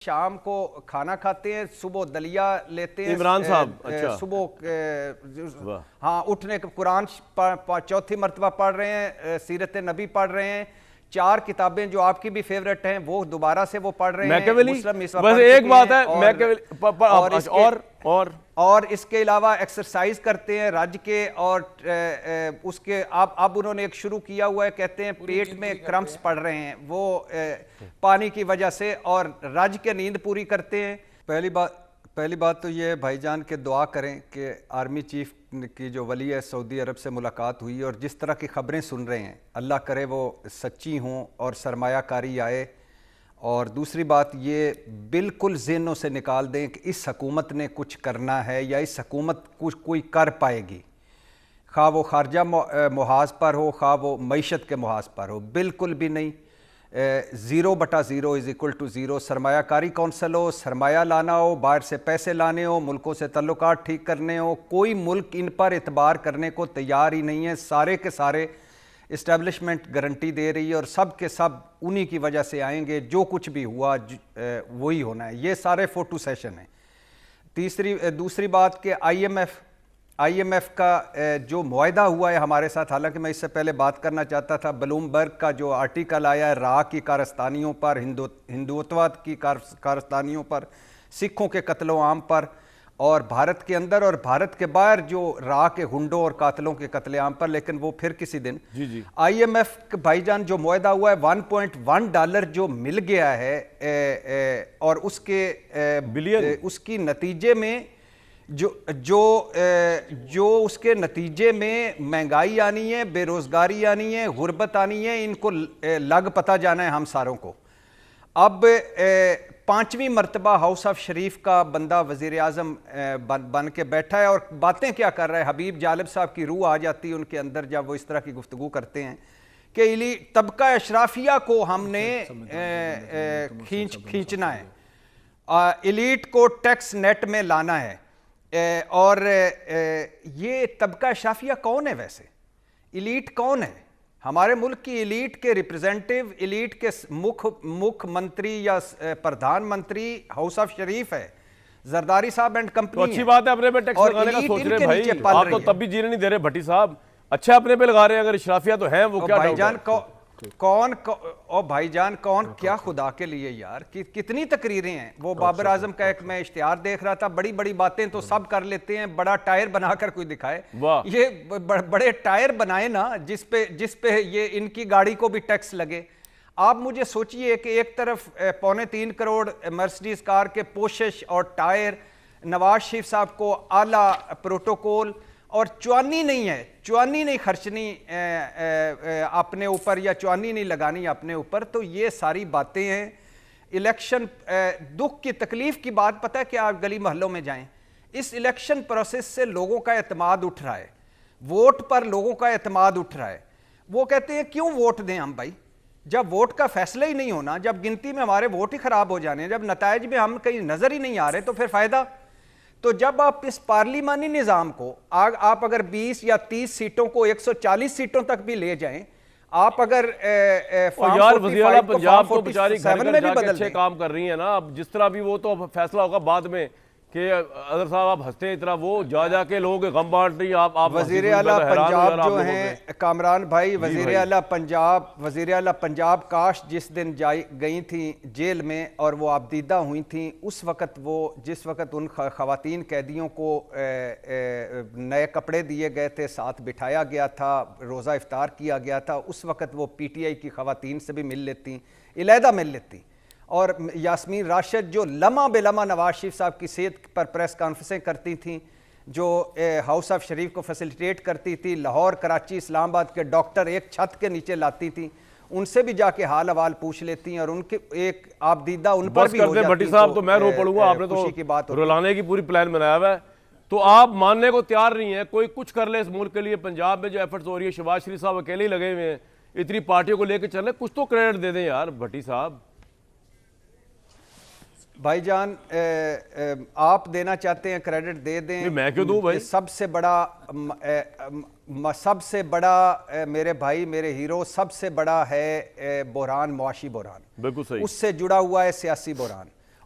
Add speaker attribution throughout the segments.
Speaker 1: شام کو کھانا کھاتے ہیں، صبح دلیا لیتے ہیں،
Speaker 2: عمران صاحب اچھا
Speaker 1: صبح ہاں اٹھنے کے قرآن چوتھی مرتبہ پڑھ رہے ہیں، سیرت نبی پڑھ رہے ہیں، 4 کتابیں جو آپ کی بھی فیوریٹ ہیں وہ دوبارہ سے وہ پڑھ رہے ہیں،
Speaker 2: بس ایک بات ہے
Speaker 1: اور اس کے علاوہ ایکسرسائز کرتے ہیں رج کے، اور اس کے اب انہوں نے ایک شروع کیا ہوا ہے، کہتے ہیں پیٹ میں کرمپس پڑ رہے ہیں وہ پانی کی وجہ سے، اور رج کے نیند پوری کرتے ہیں۔ پہلی بات تو یہ ہے بھائی جان کہ دعا کریں کہ آرمی چیف کی جو ولی ہے سعودی عرب سے ملاقات ہوئی اور جس طرح کی خبریں سن رہے ہیں اللہ کرے وہ سچی ہوں اور سرمایہ کاری آئے، اور دوسری بات یہ بالکل ذہنوں سے نکال دیں کہ اس حکومت نے کچھ کرنا ہے یا اس حکومت کچھ کوئی کر پائے گی، خواہ وہ خارجہ محاذ پر ہو خواہ وہ معیشت کے محاذ پر ہو، بالکل بھی نہیں۔ 0/0 سرمایہ کاری کونسل ہو، سرمایہ لانا ہو، باہر سے پیسے لانے ہو، ملکوں سے تعلقات ٹھیک کرنے ہو، کوئی ملک ان پر اعتبار کرنے کو تیار ہی نہیں ہے، سارے کے سارے اسٹیبلشمنٹ گارنٹی دے رہی ہے اور سب کے سب انہی کی وجہ سے آئیں گے، جو کچھ بھی ہوا وہی ہونا ہے، یہ سارے فوٹو سیشن ہیں۔ دوسری بات کہ آئی ایم ایف کا جو معاہدہ ہوا ہے ہمارے ساتھ، حالانکہ میں اس سے پہلے بات کرنا چاہتا تھا، بلومبرگ کا جو آرٹیکل آیا ہے راہ کی کارستانیوں پر، ہندوتواد کی کارستانیوں پر، سکھوں کے قتل و عام پر، اور بھارت کے اندر اور بھارت کے باہر جو راہ کے ہنڈوں اور قاتلوں کے قتل عام پر، لیکن وہ پھر کسی دن۔ آئی ایم ایف بھائی جان جو معاہدہ ہوا ہے $1.1 جو مل گیا ہے، اور اس کی نتیجے میں جو اس کے نتیجے میں مہنگائی آنی ہے، بے روزگاری آنی ہے، غربت آنی ہے، ان کو لگ پتہ جانا ہے ہم ساروں کو۔ اب 5ویں مرتبہ ہاؤس آف شریف کا بندہ وزیر اعظم بن کے بیٹھا ہے، اور باتیں کیا کر رہا ہے، حبیب جالب صاحب کی روح آ جاتی ہے ان کے اندر جب وہ اس طرح کی گفتگو کرتے ہیں کہ طبقہ اشرافیہ کو ہم نے کھینچنا ہے، ایلیٹ کو ٹیکس نیٹ میں لانا ہے، اور یہ طبقہ اشرافیہ کون ہے ویسے؟ ایلیٹ کون ہے؟ ہمارے ملک کی ایلیٹ کے ریپریزنٹیو، ایلیٹ کے مکھ منتری یا پردھان منتری ہاؤس آف شریف ہے، زرداری صاحب اینڈ کمپنی ہے۔
Speaker 2: تو اچھی بات ہے اپنے پہ ٹیکس لگانے کا سوچ رہے بھائی، آپ تو تب بھی جینے نہیں دے رہے بھٹی صاحب، اچھا اپنے پہ لگا رہے ہیں، اگر اشرافیہ تو ہیں وہ کیا ڈاؤٹ ہے؟
Speaker 1: بھائی جان کون کیا خدا کے لیے یار، کتنی تقریریں ہیں، وہ بابر اعظم کا ایک میں اشتہار دیکھ رہا تھا، بڑی بڑی باتیں تو سب کر لیتے ہیں، بڑا ٹائر بنا کر کوئی دکھائے، یہ بڑے ٹائر بنائے نا جس پہ یہ ان کی گاڑی کو بھی ٹیکس لگے۔ آپ مجھے سوچئے کہ ایک طرف 3.25 کروڑ مرسڈیز کار کے پوشش اور ٹائر، نواز شریف صاحب کو اعلیٰ پروٹوکول، اور چوانی نہیں خرچنی اپنے اوپر یا چوانی نہیں لگانی اپنے اوپر، تو یہ ساری باتیں ہیں۔ الیکشن دکھ کی تکلیف کی بات پتہ ہے کہ آپ گلی محلوں میں جائیں، اس الیکشن پروسیس سے لوگوں کا اعتماد اٹھ رہا ہے، ووٹ پر لوگوں کا اعتماد اٹھ رہا ہے، وہ کہتے ہیں کیوں ووٹ دیں ہم بھائی، جب ووٹ کا فیصلہ ہی نہیں ہونا، جب گنتی میں ہمارے ووٹ ہی خراب ہو جانے ہیں، جب نتائج میں ہم کہیں نظر ہی نہیں آ رہے تو پھر فائدہ؟ تو جب آپ اس پارلیمانی نظام کو آپ اگر 20 یا 30 سیٹوں کو 140 سیٹوں تک بھی لے جائیں، آپ اگر
Speaker 2: یار وزیر اعلیٰ پنجاب تو بیچاری گھر گھر جا کے اچھے کام کر رہی ہیں نا، اب جس طرح بھی وہ تو فیصلہ ہوگا بعد میں کہ اظہر صاحب آپ ہنستے ہیں اتنا، وہ جا کے لوگوں کے غم بانٹ رہی ہیں، آپ
Speaker 1: وزیر اعلیٰ پنجاب جو ہیں کامران بھائی، وزیر اعلیٰ پنجاب کاش جس دن گئی تھیں جیل میں اور وہ آبدیدہ ہوئی تھیں، اس وقت جس وقت ان خواتین قیدیوں کو نئے کپڑے دیے گئے تھے، ساتھ بٹھایا گیا تھا، روزہ افطار کیا گیا تھا، اس وقت وہ پی ٹی آئی کی خواتین سے بھی مل لیتی، علیحدہ مل لیتی، اور یاسمین راشد جو لمحہ بے لمحہ نواز شریف صاحب کی صحت پر پریس کانفرنسیں کرتی تھیں، جو ہاؤس آف شریف کو فیسیلیٹیٹ کرتی تھی، لاہور، کراچی، اسلام آباد کے ڈاکٹر ایک چھت کے نیچے لاتی تھیں، ان سے بھی جا کے حال احوال پوچھ لیتی ہیں، اور ان کے ایک آبدیدہ ان پر بھی ہو جاتی ہیں۔
Speaker 2: بھٹی صاحب تو میں رو پڑوں گا، آپ نے تو رلانے کی پوری پلان بنایا ہوا ہے، تو آپ ماننے کو تیار نہیں ہیں، کوئی کچھ کر لے اس ملک کے لیے، پنجاب میں جو ایفرٹس ہو رہی ہے، شہباز شریف صاحب اکیلے ہی لگے ہوئے ہیں، اتنی پارٹیوں کو لے کے چل رہے، کچھ تو کریڈٹ دے دیں یار بھٹی صاحب۔
Speaker 1: بھائی جان آپ دینا چاہتے ہیں کریڈٹ دے دیں،
Speaker 2: میں کیوں دوں بھائی؟
Speaker 1: سب سے بڑا میرے بھائی، میرے ہیرو، سب سے بڑا ہے بحران، معاشی بحران،
Speaker 2: بالکل صحیح،
Speaker 1: اس سے جڑا ہوا ہے سیاسی بحران،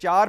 Speaker 1: 4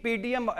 Speaker 1: PDM,